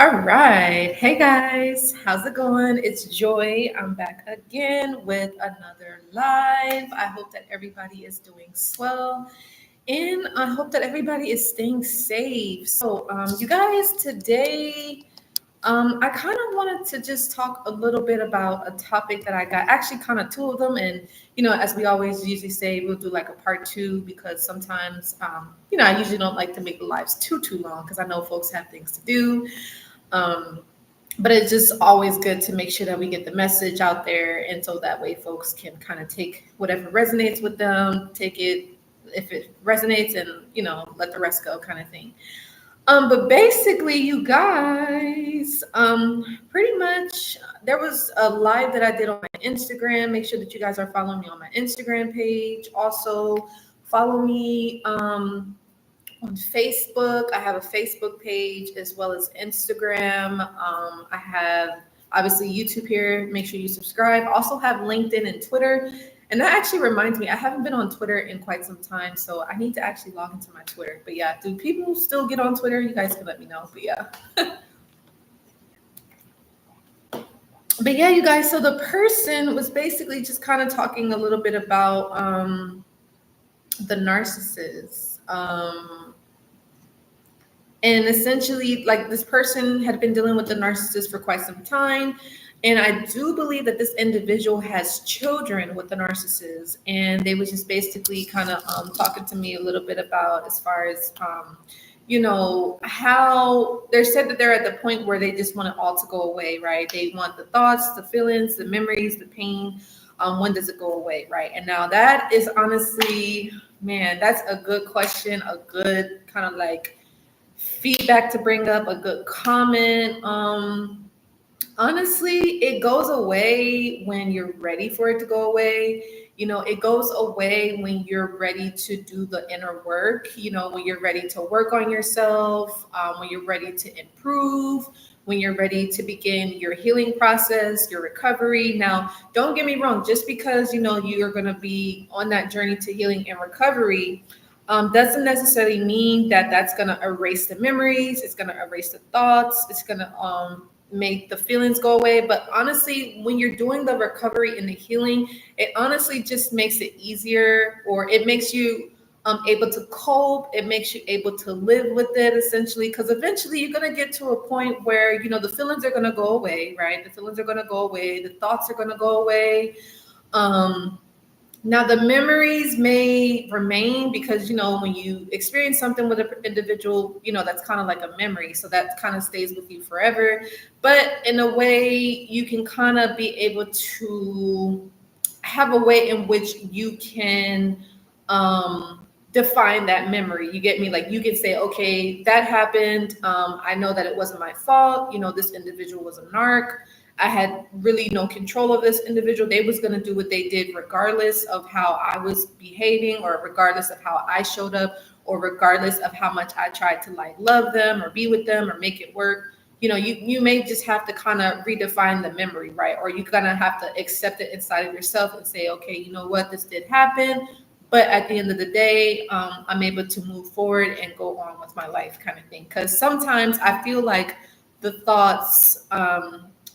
All right. Hey guys, how's it going? It's Joy. I'm back again with another live. I hope that everybody is doing swell and I hope that everybody is staying safe. You guys, today I kind of wanted to just talk a little bit about a topic that I got, actually kind of two of them. And, as we always usually say, we'll do like a part two because sometimes, I usually don't like to make the lives too long because I know folks have things to do. Um, but it's just always good to make sure that we get the message out there. And so that way folks can kind of take whatever resonates with them, take it if it resonates and, let the rest go kind of thing. But basically, you guys, pretty much there was a live that I did on my Instagram. Make sure that you guys are following me on my Instagram page. Also, follow me on Facebook. I have a Facebook page as well as Instagram. I have obviously YouTube here. Make sure you subscribe. Also have LinkedIn and Twitter. And that actually reminds me, I haven't been on Twitter in quite some time, so I need to actually log into my Twitter. But yeah, do people still get on Twitter? You guys can let me know. But yeah. But yeah, you guys, so the person was basically just kind of talking a little bit about the narcissist. And essentially, like this person had been dealing with the narcissist for quite some time. And I do believe that this individual has children with the narcissist. And they was just basically kind of talking to me a little bit about as far as, how they said that they're at the point where they just want it all to go away, right? They want the thoughts, the feelings, the memories, the pain. When does it go away, right? And now that is honestly, man, that's a good question, a good kind of like feedback to bring up, a good comment. Honestly, it goes away when you're ready for it to go away. It goes away when you're ready to do the inner work, when you're ready to work on yourself, when you're ready to improve, when you're ready to begin your healing process, your recovery. Now, don't get me wrong, just because, you're going to be on that journey to healing and recovery, doesn't necessarily mean that that's going to erase the memories. It's going to erase the thoughts. It's going to make the feelings go away. But honestly, when you're doing the recovery and the healing, it honestly just makes it easier, or it makes you able to cope. It makes you able to live with it, essentially, because eventually you're going to get to a point where, the feelings are going to go away, right? The feelings are going to go away. The thoughts are going to go away. Now, the memories may remain because, when you experience something with an individual, that's kind of like a memory. So that kind of stays with you forever. But in a way, you can kind of be able to have a way in which you can define that memory. You get me? Like you can say, okay, that happened. I know that it wasn't my fault. This individual was a narc. I had really no control of this individual. They was going to do what they did regardless of how I was behaving, or regardless of how I showed up, or regardless of how much I tried to like love them or be with them or make it work. You may just have to kind of redefine the memory, right? Or you kind of have to accept it inside of yourself and say, okay, you know what, this did happen. But at the end of the day, I'm able to move forward and go on with my life kind of thing. Because sometimes I feel like the thoughts,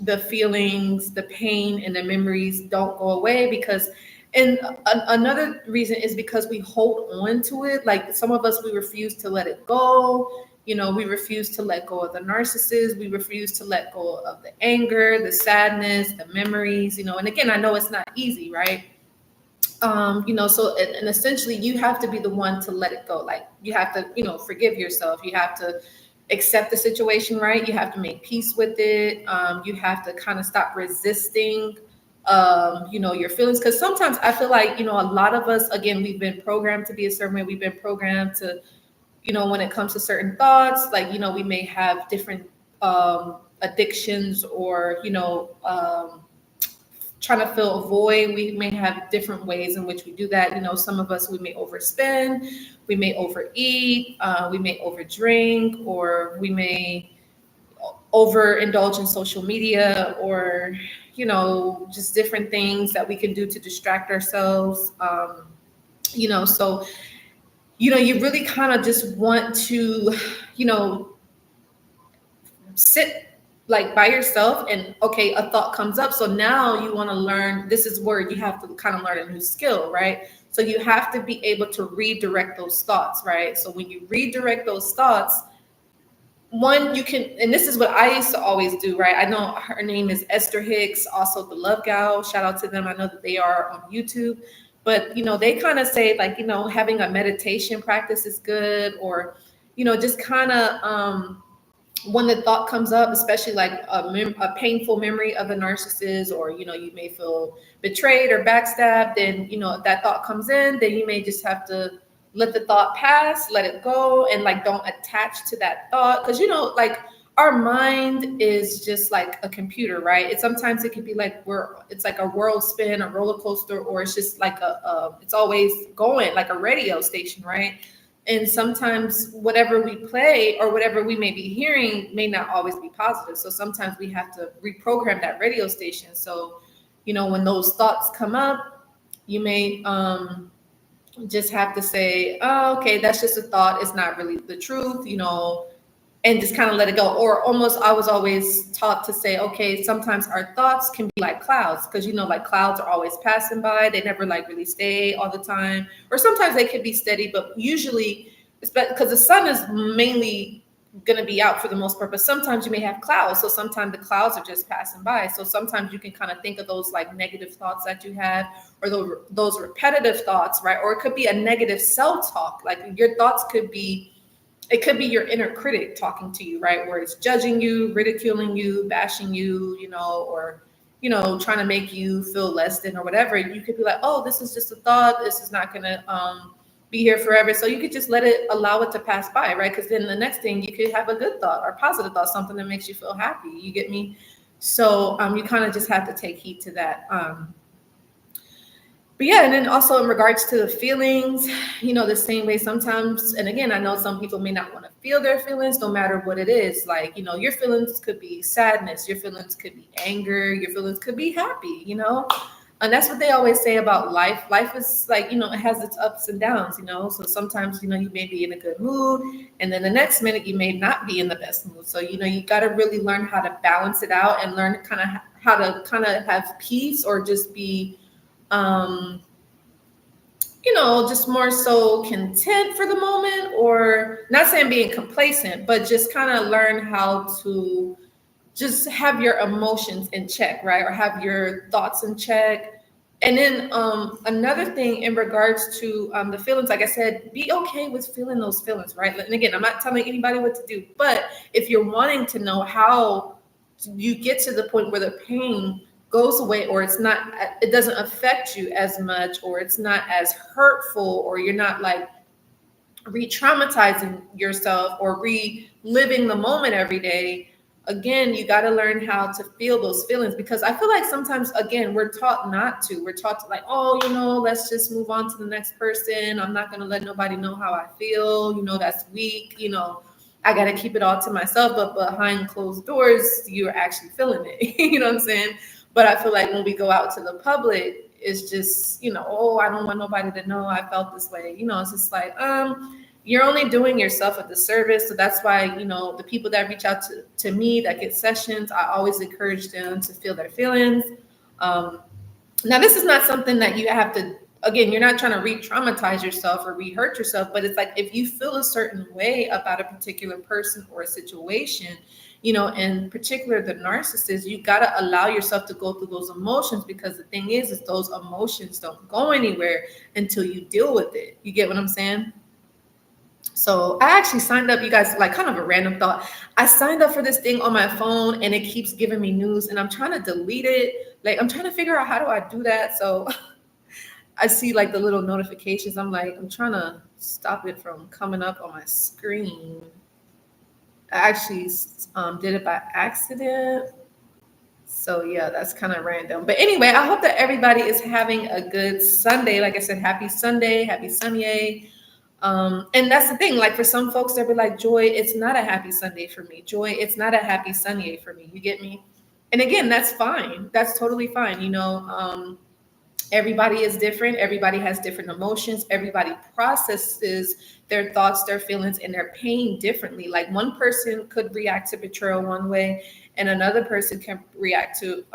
the feelings, the pain, and the memories don't go away because, and another reason is because we hold on to it. Like some of us, we refuse to let it go. We refuse to let go of the narcissist. We refuse to let go of the anger, the sadness, the memories, and again, I know it's not easy, right? So and essentially you have to be the one to let it go. Like you have to, forgive yourself. You have to accept the situation, right? You have to make peace with it. You have to kind of stop resisting, your feelings. Because sometimes I feel like, a lot of us, again, we've been programmed to be a certain way. We've been programmed to, when it comes to certain thoughts, like, we may have different addictions or, trying to fill a void. We may have different ways in which we do that. Some of us, we may overspend, we may overeat, we may overdrink, or we may overindulge in social media, or, just different things that we can do to distract ourselves. So, you really kind of just want to, sit like by yourself and okay, a thought comes up. So now you want to learn, this is where you have to kind of learn a new skill, right? So you have to be able to redirect those thoughts, right? So when you redirect those thoughts, one, you can, and this is what I used to always do, right? I know her name is Esther Hicks, also the Love Gal. Shout out to them. I know that they are on YouTube, but they kind of say like, having a meditation practice is good, or, just kind of, when the thought comes up, especially like a painful memory of a narcissist, or you may feel betrayed or backstabbed, then if that thought comes in, then you may just have to let the thought pass, let it go, and like don't attach to that thought, because like our mind is just like a computer, right? Sometimes it could be like it's like a whirl spin, a roller coaster, or it's just like it's always going like a radio station, right? And sometimes whatever we play or whatever we may be hearing may not always be positive. So sometimes we have to reprogram that radio station. So, when those thoughts come up, you may just have to say, oh, okay, that's just a thought. It's not really the truth, and just kind of let it go. Or almost, I was always taught to say, okay, sometimes our thoughts can be like clouds, because like clouds are always passing by. They never like really stay all the time, or sometimes they could be steady, but usually it's because the sun is mainly going to be out for the most part, but sometimes you may have clouds. So sometimes the clouds are just passing by. So sometimes you can kind of think of those like negative thoughts that you have, or those repetitive thoughts, right? Or it could be a negative self-talk. Like your thoughts could be, it could be your inner critic talking to you, right? Where it's judging you, ridiculing you, bashing you, or, trying to make you feel less than or whatever. You could be like, oh, this is just a thought. This is not going to be here forever. So you could just allow it to pass by, right? Because then the next thing you could have a good thought or positive thought, something that makes you feel happy. You get me? So you kind of just have to take heed to that. But yeah, and then also in regards to the feelings, the same way sometimes, and again, I know some people may not want to feel their feelings no matter what it is. Like, your feelings could be sadness, your feelings could be anger, your feelings could be happy, and that's what they always say about life. Life is like, it has its ups and downs, so sometimes, you may be in a good mood, and then the next minute you may not be in the best mood. So, you got to really learn how to balance it out and learn kind of how to kind of have peace, or just be, just more so content for the moment, or not saying being complacent, but just kind of learn how to just have your emotions in check, right? Or have your thoughts in check. And then another thing in regards to the feelings, like I said, be okay with feeling those feelings, right? And again, I'm not telling anybody what to do, but if you're wanting to know how you get to the point where the pain goes away, or it doesn't affect you as much, or it's not as hurtful, or you're not like re-traumatizing yourself or reliving the moment every day. Again, you got to learn how to feel those feelings, because I feel like sometimes, again, we're taught not to. We're taught to like, oh, let's just move on to the next person. I'm not going to let nobody know how I feel. That's weak. I got to keep it all to myself. But behind closed doors, you're actually feeling it. You know what I'm saying? But I feel like when we go out to the public, it's just, oh, I don't want nobody to know I felt this way. It's just like, you're only doing yourself a disservice. So that's why, the people that reach out to me that get sessions, I always encourage them to feel their feelings. Now, this is not something that you have to, again, you're not trying to re-traumatize yourself or re-hurt yourself, but it's like if you feel a certain way about a particular person or a situation, in particular the narcissist, you got to allow yourself to go through those emotions, because the thing is those emotions don't go anywhere until you deal with it. You get what I'm saying? So I actually signed up, you guys, like kind of a random thought. I signed up for this thing on my phone and it keeps giving me news, and I'm trying to delete it. Like I'm trying to figure out how do I do that. So I see like the little notifications. I'm trying to stop it from coming up on my screen. I actually did it by accident. So yeah, that's kind of random. But anyway, I hope that everybody is having a good Sunday. Like I said, happy Sunday, happy Sunday. And that's the thing, like for some folks, they'll be like, Joy, it's not a happy Sunday for me. Joy, it's not a happy Sunday for me. You get me? And again, that's fine. That's totally fine. Everybody is different. Everybody has different emotions. Everybody processes their thoughts, their feelings, and their pain differently. Like one person could react to betrayal one way, and another person can react to,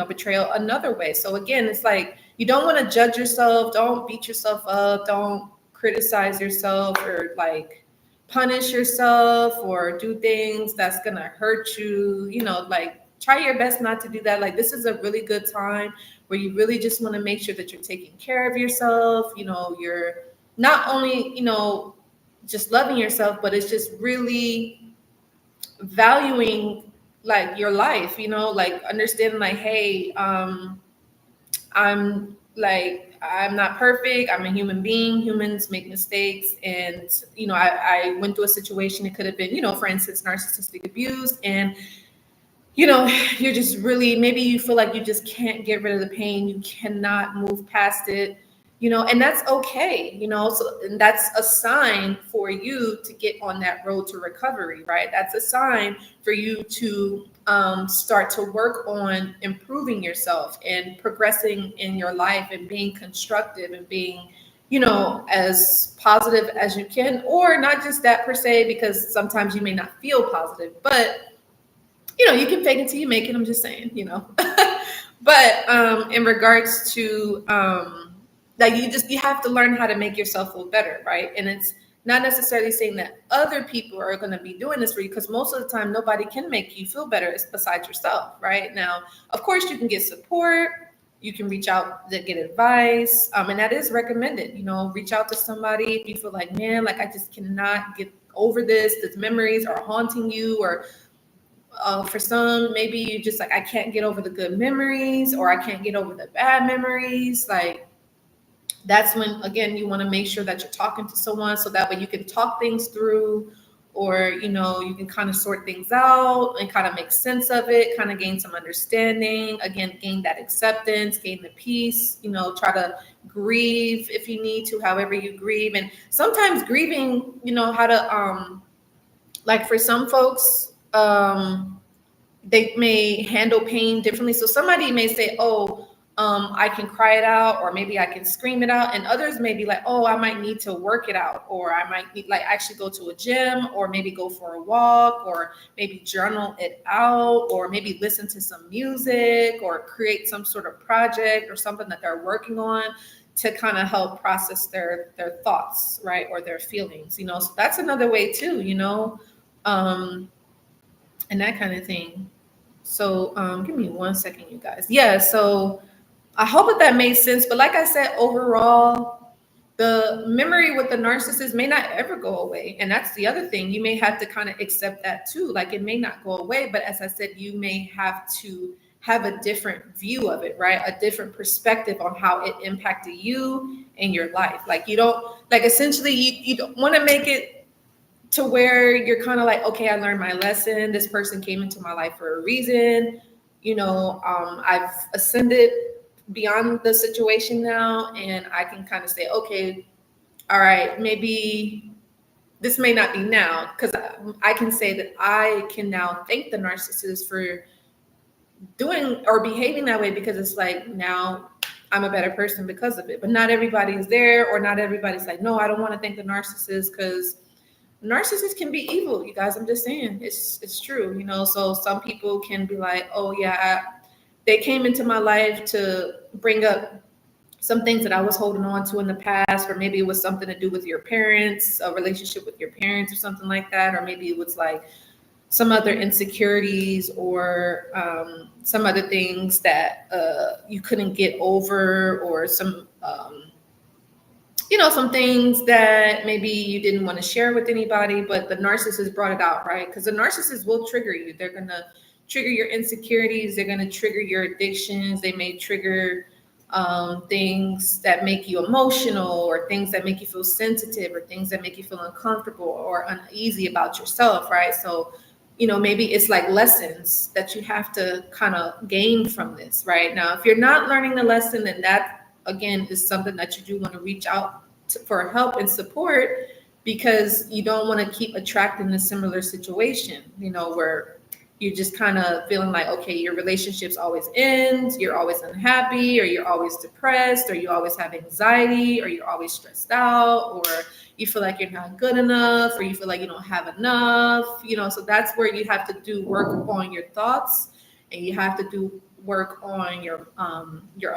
betrayal another way. So again, it's like you don't want to judge yourself. Don't beat yourself up. Don't criticize yourself or like punish yourself or do things that's gonna hurt you. Like try your best not to do that. Like this is a really good time where you really just want to make sure that you're taking care of yourself. You're not only, just loving yourself, but it's just really valuing like your life, like understanding like, hey, I'm not perfect. I'm a human being. Humans make mistakes. And, I went through a situation. It could have been, for instance, narcissistic abuse. And you're just really, maybe you feel like you just can't get rid of the pain. You cannot move past it, and that's okay, so and that's a sign for you to get on that road to recovery, right? That's a sign for you to start to work on improving yourself and progressing in your life and being constructive and being, as positive as you can, or not just that per se, because sometimes you may not feel positive, but you can fake it till you make it. I'm just saying, But in regards to like you have to learn how to make yourself feel better, right? And it's not necessarily saying that other people are going to be doing this for you, because most of the time nobody can make you feel better besides yourself, right? Now, of course, you can get support. You can reach out to get advice, and that is recommended. Reach out to somebody if you feel like, man, like I just cannot get over this. These memories are haunting you, or for some, maybe you just like, I can't get over the good memories, or I can't get over the bad memories. Like that's when, again, you want to make sure that you're talking to someone so that way you can talk things through, or, you can kind of sort things out and kind of make sense of it, kind of gain some understanding, again, gain that acceptance, gain the peace, try to grieve if you need to, however you grieve. And sometimes grieving, how to, like for some folks, they may handle pain differently. So somebody may say, oh, I can cry it out, or maybe I can scream it out. And others may be like, oh, I might need to work it out, or I might need like actually go to a gym, or maybe go for a walk, or maybe journal it out, or maybe listen to some music, or create some sort of project or something that they're working on to kind of help process their thoughts, right? Or their feelings, so that's another way too, and that kind of thing. So give me 1 second, you guys. Yeah, so I hope that made sense. But like I said, overall, the memory with the narcissist may not ever go away. And that's the other thing. You may have to kind of accept that too. Like it may not go away, but as I said, you may have to have a different view of it, right? A different perspective on how it impacted you in your life. Like you don't, like essentially you don't want to make it to where you're kind of like, okay, I learned my lesson. This person came into my life for a reason. I've ascended beyond the situation now, and I can kind of say, okay, all right, maybe this may not be now, because I can say that I can now thank the narcissist for doing or behaving that way, because it's like now I'm a better person because of it. But not everybody is there, or not everybody's like, no, I don't want to thank the narcissist, because narcissists can be evil, you guys. I'm just saying, it's true, So some people can be like, oh yeah, they came into my life to bring up some things that I was holding on to in the past, or maybe it was something to do with your parents, a relationship with your parents, or something like that, or maybe it was like some other insecurities, or some other things that you couldn't get over, or some some things that maybe you didn't want to share with anybody, but the narcissist brought it out, right? Because the narcissist will trigger you. They're going to trigger your insecurities. They're going to trigger your addictions. They may trigger things that make you emotional, or things that make you feel sensitive, or things that make you feel uncomfortable or uneasy about yourself, right? So, maybe it's like lessons that you have to kind of gain from this, right? Now, if you're not learning the lesson, then that, again, is something that you do want to reach out for help and support, because you don't want to keep attracting a similar situation, where you're just kind of feeling like, okay, your relationships always end, you're always unhappy, or you're always depressed, or you always have anxiety, or you're always stressed out, or you feel like you're not good enough, or you feel like you don't have enough, so that's where you have to do work on your thoughts, and you have to do work on your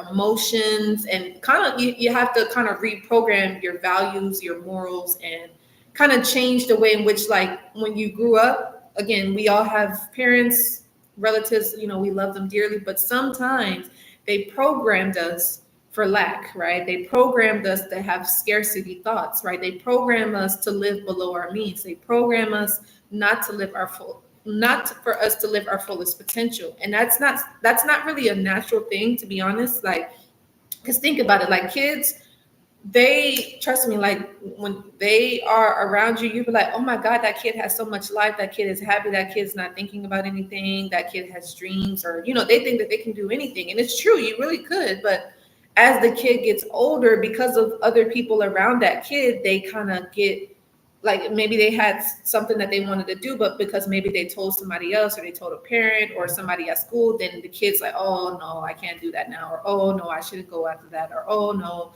emotions, and kind of you have to kind of reprogram your values, your morals, and kind of change the way in which, like, when you grew up, again, we all have parents, relatives, we love them dearly, but sometimes they programmed us for lack, right? They programmed us to have scarcity thoughts, right? They program us to live below our means. They program us not to live not for us to live our fullest potential. And that's not really a natural thing, to be honest. Like, because think about it, like kids, they, trust me, like when they are around you, you be like, oh my God, that kid has so much life. That kid is happy. That kid's not thinking about anything. That kid has dreams, or, they think that they can do anything. And it's true, you really could. But as the kid gets older, because of other people around that kid, they kind of get, like, maybe they had something that they wanted to do, but because maybe they told somebody else, or they told a parent or somebody at school, then the kid's like, oh no, I can't do that now. Or, oh no, I shouldn't go after that. Or, oh no,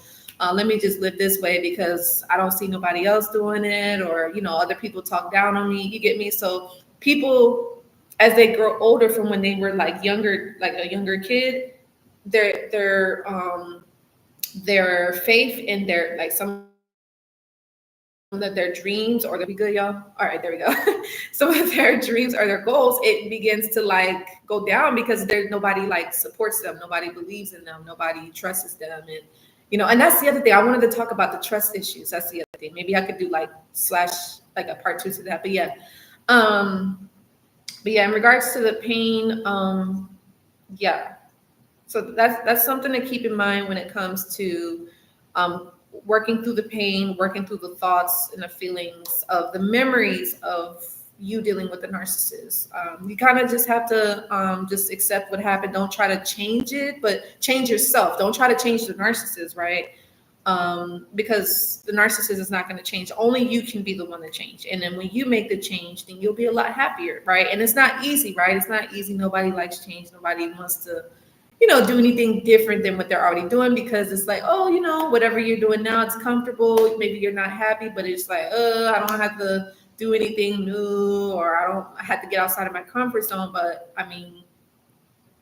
let me just live this way because I don't see nobody else doing it. Or, other people talk down on me. You get me? So people, as they grow older from when they were like younger, like a younger kid, their faith in their, like, some of their dreams, or be good, y'all. All right, there we go. Some of their dreams or their goals, it begins to like go down because there's nobody like supports them, nobody believes in them, nobody trusts them, and that's the other thing. I wanted to talk about the trust issues. That's the other thing. Maybe I could do like a part 2 to that. But yeah, in regards to the pain, yeah. So that's something to keep in mind when it comes to working through the pain, working through the thoughts and the feelings of the memories of you dealing with the narcissist. You kind of just have to just accept what happened. Don't try to change it, but change yourself. Don't try to change the narcissist, right? Because the narcissist is not going to change. Only you can be the one to change. And then when you make the change, then you'll be a lot happier, right? And it's not easy, right? It's not easy. Nobody likes change. Nobody wants to do anything different than what they're already doing, because it's like, oh, whatever you're doing now, it's comfortable. Maybe you're not happy, but it's like, I don't have to do anything new, or I have to get outside of my comfort zone. But I mean,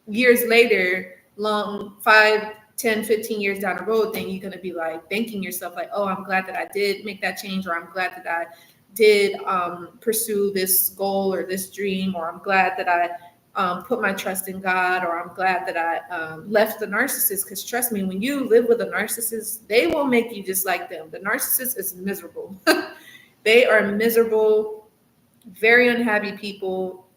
years later, 5, 10, 15 years down the road, then you're going to be like thanking yourself, like, oh, I'm glad that I did make that change, or I'm glad that I did pursue this goal or this dream, or I'm glad that I put my trust in God, or I'm glad that I left the narcissist. Because trust me, when you live with a narcissist, they will make you just like them. The narcissist is miserable. They are miserable, very unhappy people,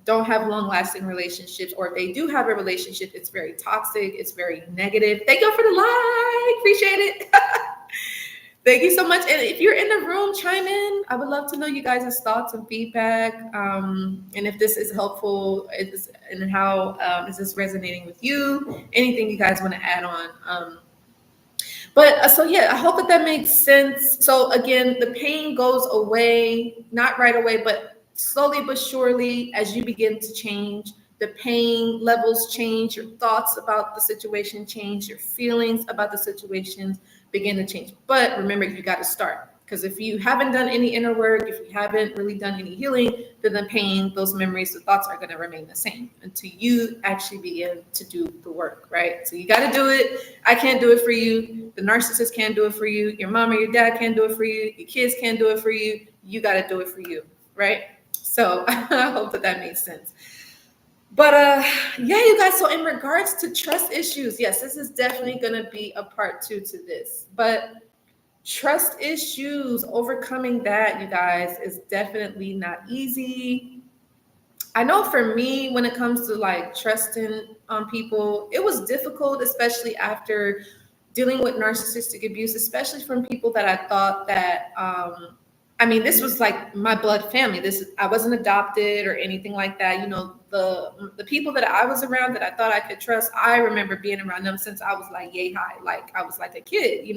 don't have long-lasting relationships, or if they do have a relationship, it's very toxic, it's very negative. Thank you for the like, appreciate it. Thank you so much. And if you're in the room, chime in. I would love to know you guys' thoughts and feedback. And if this is helpful, and how is this resonating with you? Anything you guys want to add on? So yeah, I hope that makes sense. So again, the pain goes away, not right away, but slowly but surely, as you begin to change, the pain levels change, your thoughts about the situation change, your feelings about the situation begin to change. But remember, you got to start. Because if you haven't done any inner work, if you haven't really done any healing, then the pain, those memories, the thoughts are going to remain the same until you actually begin to do the work, right? So you got to do it. I can't do it for you. The narcissist can't do it for you. Your mom or your dad can't do it for you. Your kids can't do it for you. You got to do it for you, right? So I hope that makes sense. But yeah, you guys, so in regards to trust issues, yes, this is definitely going to be a part 2 to this. But trust issues, overcoming that, you guys, is definitely not easy. I know for me, when it comes to like trusting people, it was difficult, especially after dealing with narcissistic abuse, especially from people that I thought that, this was like my blood family. I wasn't adopted or anything like that. The people that I was around that I thought I could trust, I remember being around them since I was like yay high, like I was like a kid,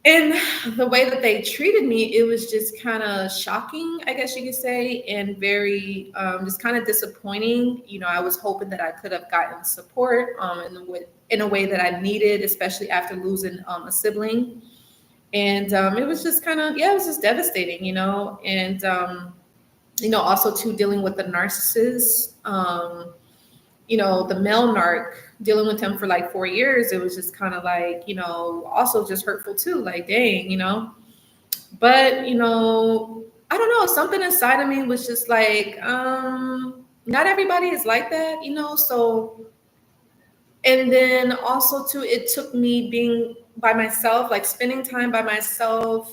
And the way that they treated me, it was just kind of shocking, I guess you could say, and very just kind of disappointing. I was hoping that I could have gotten support in a way that I needed, especially after losing a sibling. And it was just kind of, yeah, it was just devastating, and also too dealing with the narcissist. The male narc, dealing with him for like 4 years, it was just kind of like, also just hurtful too. Like, dang, But, I don't know, something inside of me was just like, not everybody is like that, So, and then also too, it took me being by myself, like spending time by myself,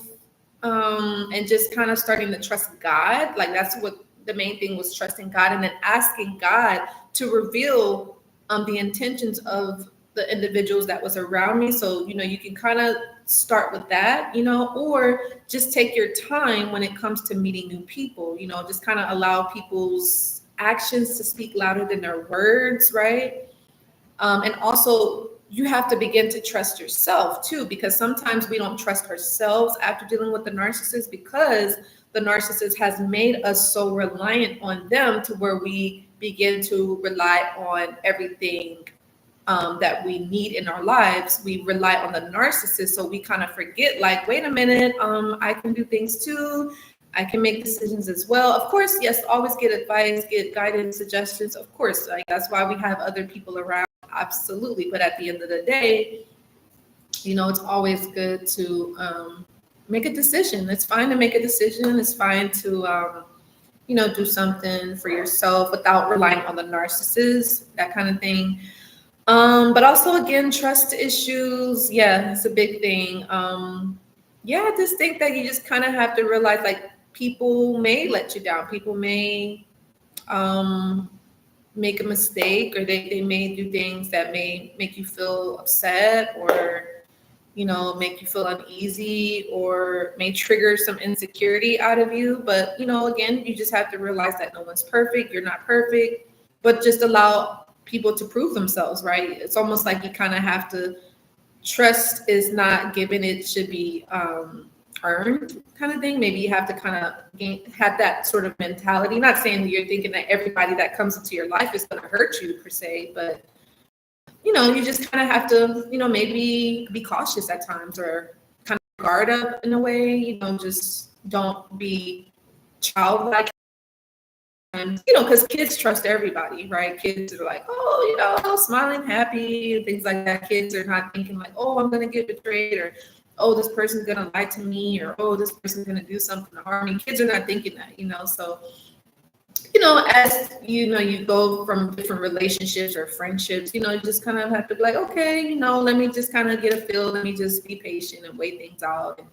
and just kind of starting to trust God. Like that's what the main thing was, trusting God, and then asking God to reveal the intentions of the individuals that was around me. So, you can kind of start with that, or just take your time when it comes to meeting new people, just kind of allow people's actions to speak louder than their words, right? And also, you have to begin to trust yourself too, because sometimes we don't trust ourselves after dealing with the narcissist, because the narcissist has made us so reliant on them to where we begin to rely on everything that we need in our lives. We rely on the narcissist, so we kind of forget, like, wait a minute, I can do things too. I can make decisions as well. Of course, yes, always get advice, get guidance, suggestions. Of course, like that's why we have other people around. Absolutely. But at the end of the day, it's always good to make a decision. It's fine to make a decision. It's fine to, do something for yourself without relying on the narcissist, that kind of thing. But also, again, trust issues. Yeah, it's a big thing. Yeah, I just think that you just kind of have to realize, like, people may let you down. People may make a mistake, or they may do things that may make you feel upset, or make you feel uneasy, or may trigger some insecurity out of you. But again, you just have to realize that no one's perfect. You're not perfect, but just allow people to prove themselves, right? It's almost like you kind of have to, trust is not given, it should be earned, kind of thing. Maybe you have to kind of have that sort of mentality. Not saying that you're thinking that everybody that comes into your life is going to hurt you per se, but you just kind of have to, maybe be cautious at times, or kind of guard up in a way, just don't be childlike. And, because kids trust everybody, right? Kids are like, oh, smiling, happy, and things like that. Kids are not thinking like, oh, I'm going to get betrayed, or, oh, this person's going to lie to me, or, oh, this person's going to do something to harm me. Kids are not thinking that, So, as you go from different relationships or friendships, you just kind of have to be like, okay, let me just kind of get a feel. Let me just be patient and wait things out. And,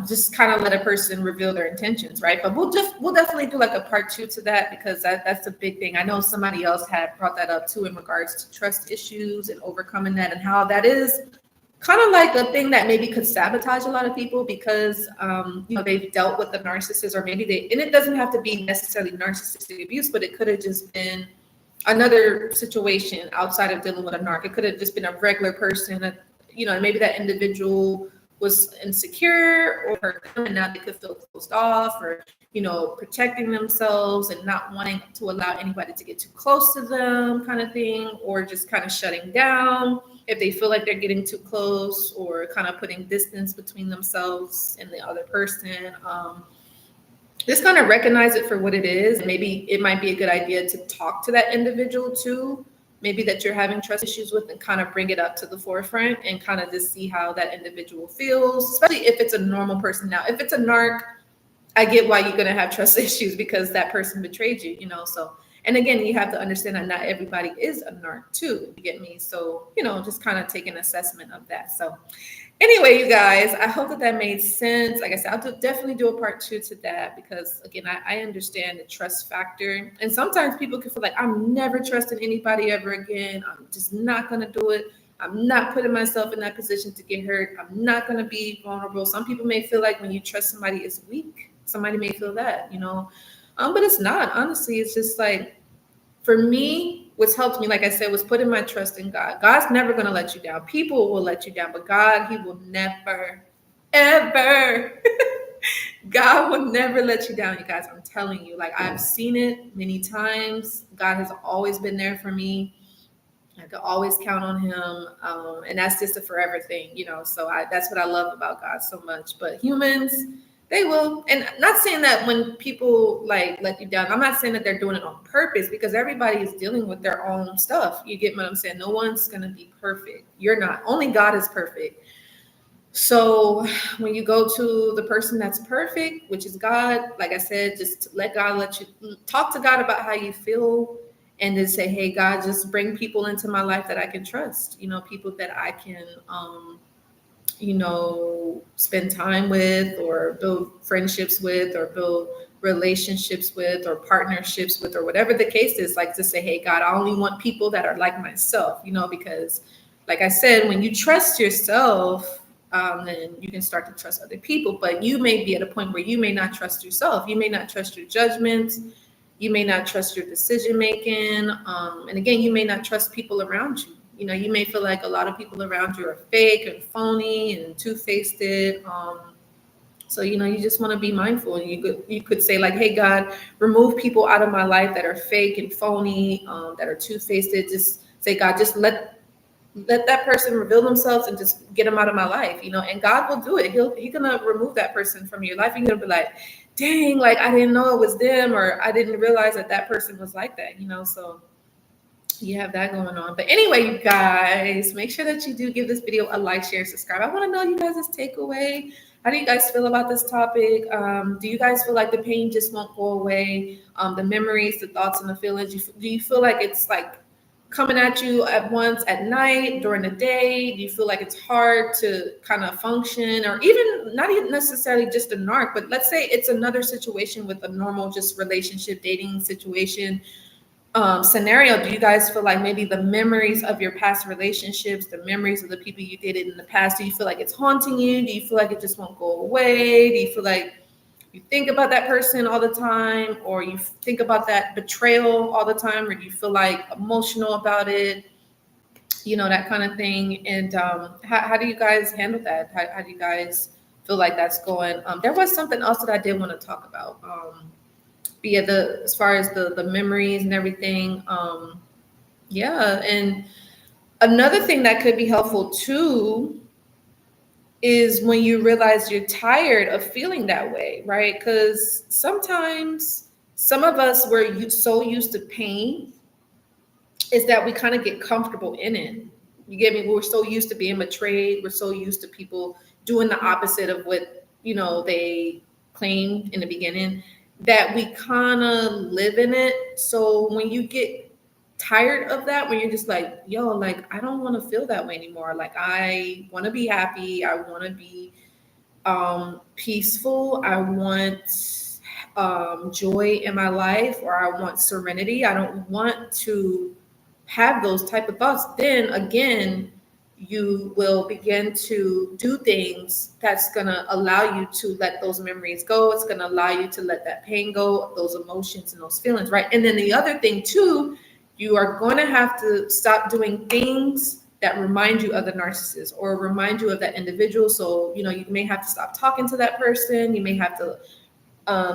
just kind of let a person reveal their intentions, right? But we'll definitely do like a part 2 to that, because that's a big thing. I know somebody else had brought that up too, in regards to trust issues and overcoming that, and how that is kind of like a thing that maybe could sabotage a lot of people, because they've dealt with the narcissist, or maybe and it doesn't have to be necessarily narcissistic abuse, but it could have just been another situation outside of dealing with a narc. It could have just been a regular person, maybe that individual was insecure or hurt them, and now they could feel closed off, or protecting themselves and not wanting to allow anybody to get too close to them, kind of thing, or just kind of shutting down if they feel like they're getting too close, or kind of putting distance between themselves and the other person. Just kind of recognize it for what it is. Maybe it might be a good idea to talk to that individual too, maybe that you're having trust issues with, and kind of bring it up to the forefront, and kind of just see how that individual feels, especially if it's a normal person. Now, if it's a narc, I get why you're going to have trust issues, because that person betrayed you, so. And again, you have to understand that not everybody is a narc too, you get me? So, just kind of take an assessment of that. So anyway, you guys, I hope that made sense. Like I said, I'll definitely do a part 2 to that, because again, I understand the trust factor. And sometimes people can feel like, I'm never trusting anybody ever again. I'm just not going to do it. I'm not putting myself in that position to get hurt. I'm not going to be vulnerable. Some people may feel like when you trust somebody, it's weak. Somebody may feel that, but it's not. Honestly, it's just like, For me, what's helped me, like I said, was putting my trust in God. God's never going to let you down. People will let you down, but God, he will never, ever. God will never let you down, you guys. I'm telling you, like, I've seen it many times. God has always been there for me. I could always count on him. And that's just a forever thing, So that's what I love about God so much. But humans, they will. And not saying that when people like let you down, I'm not saying that they're doing it on purpose, because everybody is dealing with their own stuff. You get what I'm saying? No one's going to be perfect. You're not. Only God is perfect. So when you go to the person that's perfect, which is God, like I said, just let you talk to God about how you feel, and then say, hey, God, just bring people into my life that I can trust, people that I can, spend time with, or build friendships with, or build relationships with, or partnerships with, or whatever the case is. Like, to say, hey, God, I only want people that are like myself, because like I said, when you trust yourself, then you can start to trust other people. But you may be at a point where you may not trust yourself. You may not trust your judgments. You may not trust your decision making. And again, you may not trust people around you. You may feel like a lot of people around you are fake and phony and two-faced. So, you just want to be mindful. And you could say, like, hey, God, remove people out of my life that are fake and phony, that are two-faced. Just say, God, just let that person reveal themselves and just get them out of my life, and God will do it. He's gonna remove that person from your life. You're gonna be like, dang, like, I didn't know it was them, or I didn't realize that person was like that, so you have that going on. But anyway, you guys, make sure that you do give this video a like, share, subscribe. I want to know you guys' takeaway. How do you guys feel about this topic? Do you guys feel like the pain just won't go away? The memories, the thoughts, and the feelings, do you feel like it's like coming at you at once at night, during the day? Do you feel like it's hard to kind of function? Or even not even necessarily just a narc, but let's say it's another situation with a normal just relationship, dating situation, scenario. Do you guys feel like maybe the memories of your past relationships, the memories of the people you dated in the past, do you feel like it's haunting you? Do you feel like it just won't go away? Do you feel like you think about that person all the time, or you think about that betrayal all the time, or do you feel like emotional about it, that kind of thing? And how do you guys handle that? How do you guys feel like that's going? There was something else that I did want to talk about. As far as the memories and everything. Yeah. And another thing that could be helpful too is when you realize you're tired of feeling that way, right? Because sometimes some of us, we're so used to pain, is that we kind of get comfortable in it. You get me? We're so used to being betrayed. We're so used to people doing the opposite of what, they claimed in the beginning, that we kind of live in it. So when you get tired of that, when you're just like, yo, like, I don't want to feel that way anymore. Like, I want to be happy. I want to be peaceful. I want joy in my life, or I want serenity. I don't want to have those type of thoughts. Then again, you will begin to do things that's going to allow you to let those memories go. It's going to allow you to let that pain go, those emotions and those feelings, right? And then the other thing too, you are going to have to stop doing things that remind you of the narcissist or remind you of that individual. So, you may have to stop talking to that person. You may have to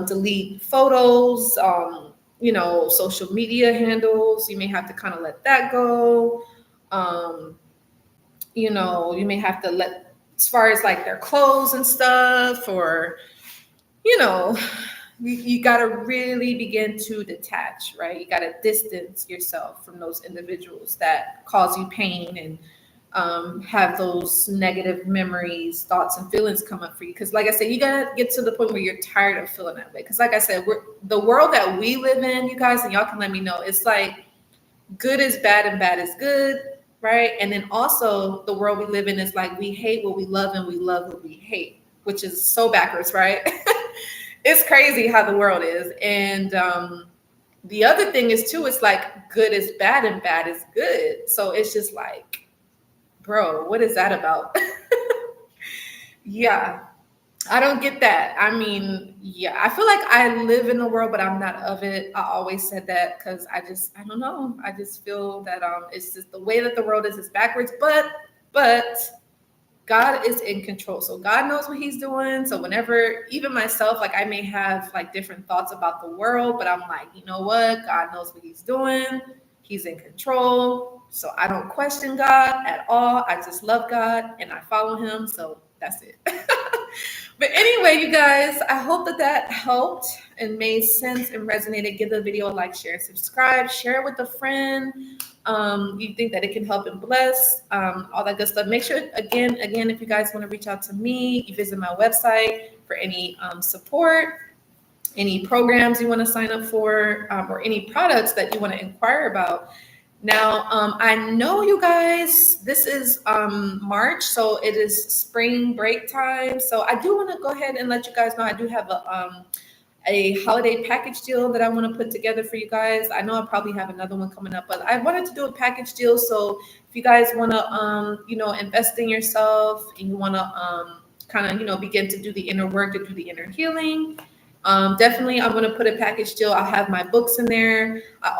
delete photos, social media handles. You may have to kind of let that go. You may have to let, as far as like their clothes and stuff, or, you got to really begin to detach, right? You got to distance yourself from those individuals that cause you pain and have those negative memories, thoughts, and feelings come up for you. Because like I said, you got to get to the point where you're tired of feeling that way. Because like I said, the world that we live in, you guys, and y'all can let me know, it's like good is bad and bad is good, right? And then also the world we live in is like we hate what we love and we love what we hate, which is so backwards, right? It's crazy how the world is. And the other thing is too, it's like good is bad and bad is good. So it's just like, bro, what is that about? Yeah. I don't get that. I mean, yeah, I feel like I live in the world, but I'm not of it. I always said that because I don't know. I just feel that it's just the way that the world is backwards. But God is in control. So God knows what he's doing. So whenever, even myself, like I may have like different thoughts about the world, but I'm like, you know what? God knows what he's doing. He's in control. So I don't question God at all. I just love God and I follow him. So that's it. But anyway, you guys, I hope that that helped and made sense and resonated. Give the video a like, share, subscribe, share it with a friend. You think that it can help and bless, all that good stuff. Make sure, again, if you guys want to reach out to me, you visit my website for any support, any programs you want to sign up for, or any products that you want to inquire about. Now, I know you guys, this is March, so it is spring break time. So I do want to go ahead and let you guys know I do have a holiday package deal that I want to put together for you guys. I know I'll probably have another one coming up, but I wanted to do a package deal. So if you guys want to, invest in yourself and you want to kind of, begin to do the inner work, to do the inner healing, definitely I'm going to put a package deal. I'll have my books in there. I